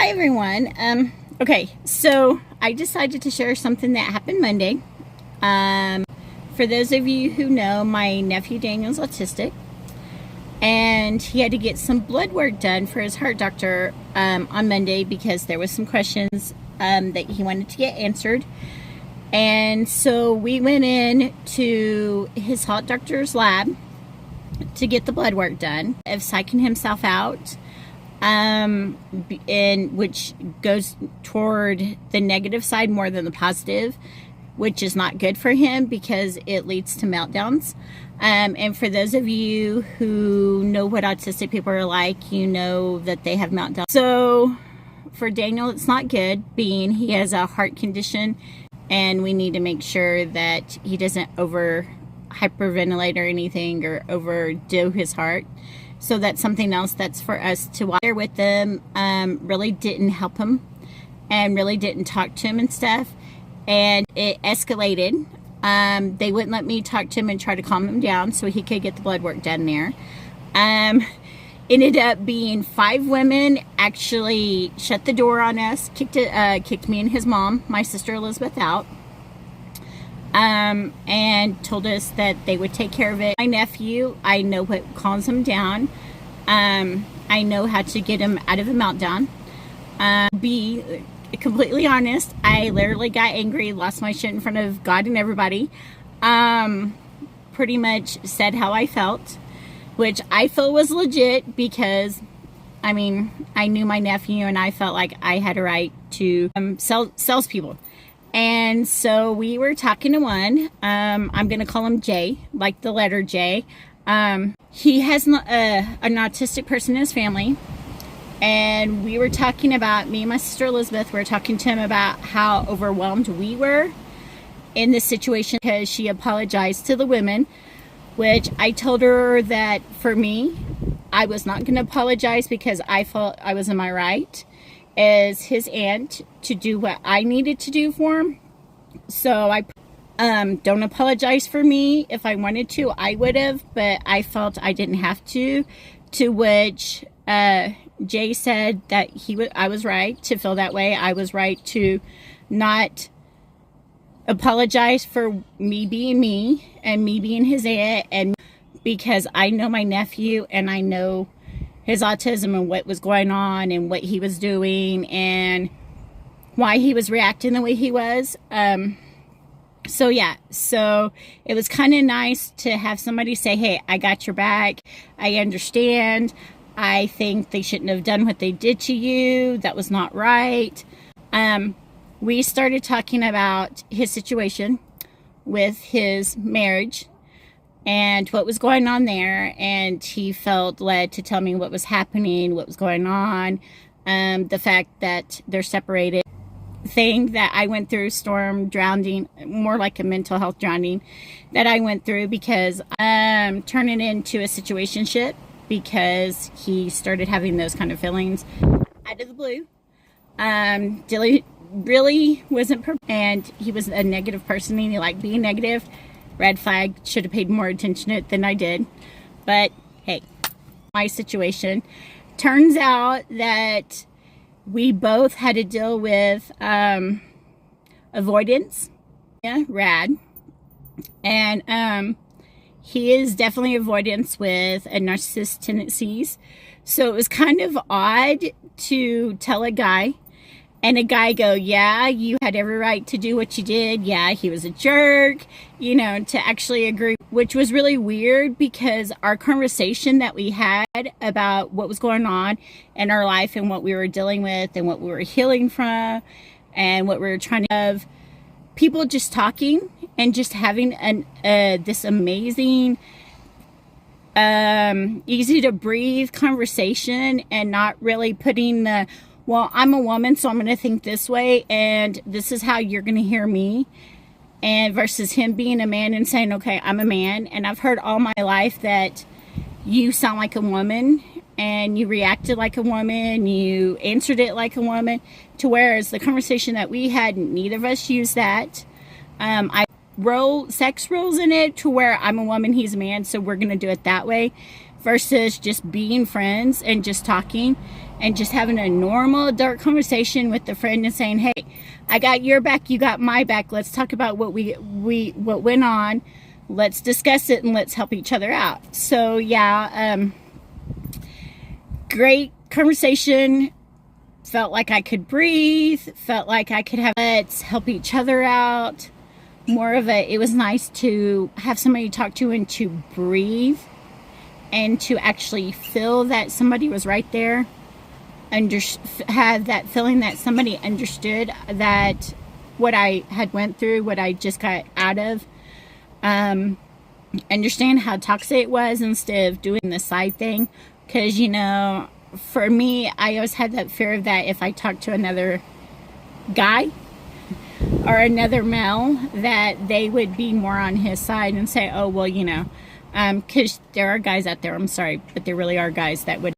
Hi everyone. Okay, so I decided to share something that happened Monday. For those of you who know, my nephew Daniel's autistic, and he had to get some blood work done for his heart doctor on Monday because there was some questions that he wanted to get answered. And so we went in to his heart doctor's lab to get the blood work done of psyching himself out, and which goes toward the negative side more than the positive, which is not good for him because it leads to meltdowns. And for those of you who know what autistic people are like, you know that they have meltdowns. So for Daniel, it's not good, being he has a heart condition, and we need to make sure that he doesn't over hyperventilate or anything or overdo his heart. So that's something else that's for us to watch with them. Really didn't help him and really didn't talk to him and stuff. And it escalated. They wouldn't let me talk to him and try to calm him down so he could get the blood work done there. Ended up being 5 women actually shut the door on us, kicked me and his mom, my sister Elizabeth, out. And told us that they would take care of it. My nephew, I know what calms him down. I know how to get him out of a meltdown. Be completely honest, I literally got angry, lost my shit in front of God and everybody. Pretty much said how I felt, which I feel was legit because, I mean, I knew my nephew and I felt like I had a right to salespeople. And so we were talking to one, I'm going to call him Jay, like the letter J. He has an autistic person in his family. And we were talking about, me and my sister Elizabeth, we were talking to him about how overwhelmed we were in this situation because she apologized to the women, which I told her that for me, I was not going to apologize because I felt I was in my right as his aunt to do what I needed to do for him. So I don't apologize for me. If I wanted to, I would have, but I felt I didn't have to which Jay said that I was right to feel that way. I was right to not apologize for me being me and me being his aunt, and because I know my nephew and I know his autism and what was going on and what he was doing and why he was reacting the way he was. So yeah, so it was kind of nice to have somebody say, hey, I got your back. I understand. I think they shouldn't have done what they did to you. That was not right. We started talking about his situation with his marriage and what was going on there, and he felt led to tell me what was happening, what was going on, the fact that they're separated, thing that I went through, storm drowning, more like a mental health drowning that I went through because turning into a situationship because he started having those kind of feelings out of the blue. Really wasn't and he was a negative person and he liked being negative. Red flag, should have paid more attention to it than I did. But hey, my situation. Turns out that we both had to deal with avoidance. Yeah, rad. And he is definitely avoidance with a narcissistic tendencies. So it was kind of odd to tell a guy and a guy go, yeah, you had every right to do what you did. Yeah, he was a jerk, to actually agree, which was really weird because our conversation that we had about what was going on in our life and what we were dealing with and what we were healing from and what we were trying to have, people just talking and just having this amazing, easy to breathe conversation and not really putting the, well, I'm a woman, so I'm going to think this way, and this is how you're going to hear me, and versus him being a man and saying, okay, I'm a man, and I've heard all my life that you sound like a woman, and you reacted like a woman, you answered it like a woman, to whereas the conversation that we had, neither of us used that. I sex roles in it to where I'm a woman, he's a man, so we're going to do it that way, versus just being friends and just talking. and just having a normal adult conversation with the friend and saying, hey, I got your back, you got my back. Let's talk about what what went on. Let's discuss it and let's help each other out. So yeah, great conversation. Felt like I could breathe. Felt like I could let's help each other out. More of it was nice to have somebody to talk to and to breathe and to actually feel that somebody was right there. Have that feeling that somebody understood that what I had went through, what I just got out of. Understand how toxic it was instead of doing the side thing. Because, you know, for me, I always had that fear of that if I talked to another guy or another male, that they would be more on his side and say, oh, well, you know, because there are guys out there, I'm sorry, but there really are guys that would